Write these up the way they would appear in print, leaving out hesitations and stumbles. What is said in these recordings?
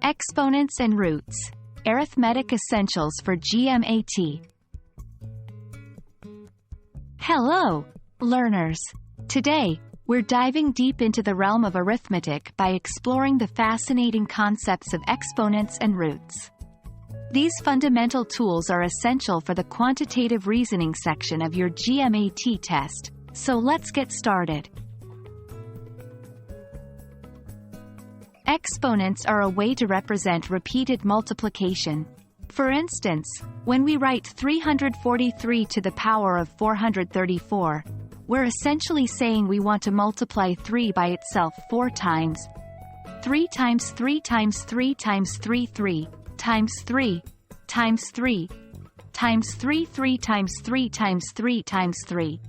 Exponents and Roots, Arithmetic Essentials for GMAT. Hello, learners! Today, we're diving deep into the realm of arithmetic by exploring the fascinating concepts of exponents and roots. These fundamental tools are essential for the quantitative reasoning section of your GMAT test, so let's get started. Exponents are a way to represent repeated multiplication. For instance, when we write 343 to the power of 434, we're essentially saying we want to multiply 3 by itself 4 times. 3 times 3 times 3 times 3 3 times 3 times 3 times 3 3 times 3 times 3 times 3.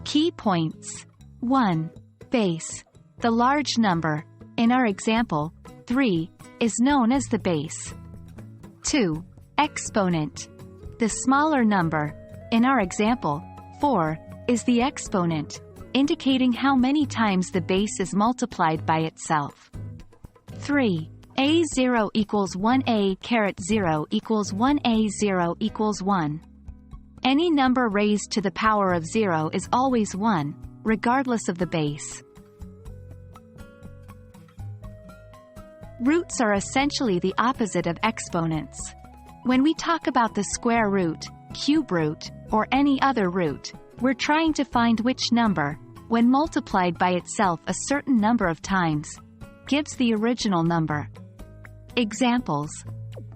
Key points. 1. Base. The large number, in our example, 3, is known as the base. 2. Exponent. The smaller number, in our example, 4, is the exponent, indicating how many times the base is multiplied by itself. 3. A0 equals 1A caret 0 equals 1A0 equals 1. Any number raised to the power of 0 is always 1, regardless of the base. Roots are essentially the opposite of exponents. When we talk about the square root, cube root, or any other root, we're trying to find which number, when multiplied by itself a certain number of times, gives the original number. Examples.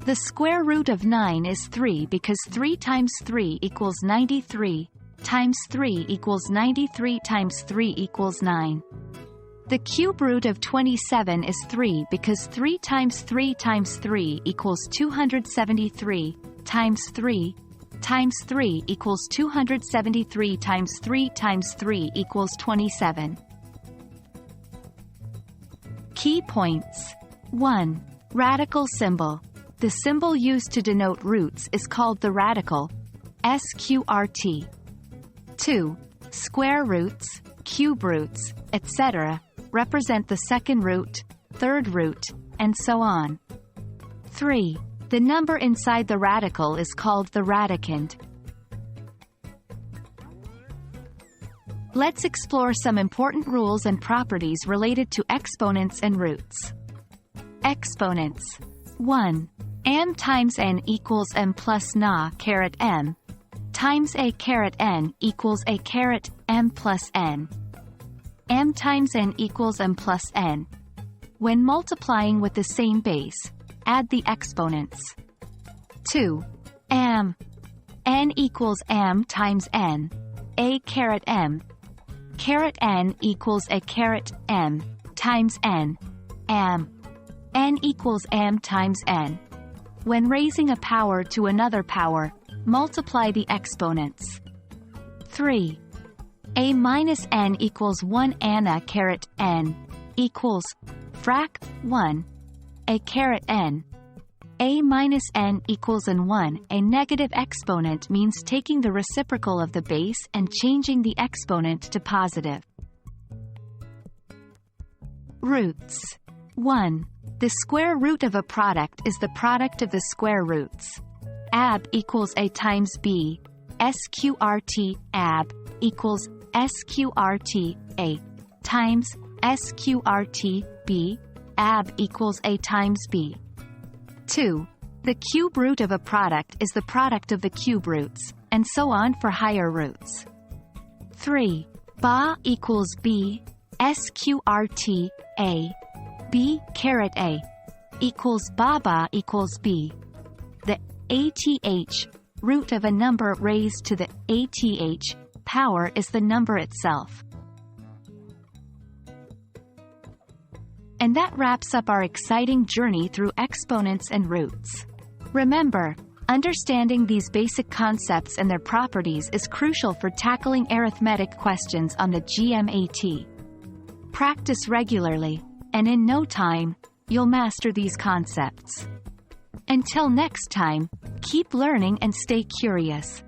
The square root of 9 is 3 because 3 times 3 equals 93, times 3 equals 93 times 3 equals 9. The cube root of 27 is 3 because 3 times 3 times 3 equals 273, times 3 times 3 equals 273 times 3 times 3 equals 27. Key points. 1. Radical symbol. The symbol used to denote roots is called the radical, SQRT. 2. Square roots, cube roots, etc., represent the second root, third root, and so on. 3. The number inside the radical is called the radicand. Let's explore some important rules and properties related to exponents and roots. Exponents. 1. M times n equals m plus na caret m, times a caret n equals a caret m plus n. M times n equals m plus n. When multiplying with the same base, add the exponents. 2. N equals m times n, a caret m. Caret n equals a caret m times n, m. N equals m times n. When raising a power to another power, multiply the exponents. 3. A minus n equals 1 anna caret n equals frac 1 a caret n. A minus n equals n 1. A negative exponent means taking the reciprocal of the base and changing the exponent to positive. Roots. 1. The square root of a product is the product of the square roots. AB equals a times b, SQRT AB equals SQRT A times SQRT B, AB equals A times B. 2. The cube root of a product is the product of the cube roots, and so on for higher roots. 3. Ba equals B, SQRT A, B caret A equals Baba equals B. The ATH root of a number raised to the ATH power is the number itself. And that wraps up our exciting journey through exponents and roots. Remember, understanding these basic concepts and their properties is crucial for tackling arithmetic questions on the GMAT. Practice regularly, and in no time, you'll master these concepts. Until next time, keep learning and stay curious.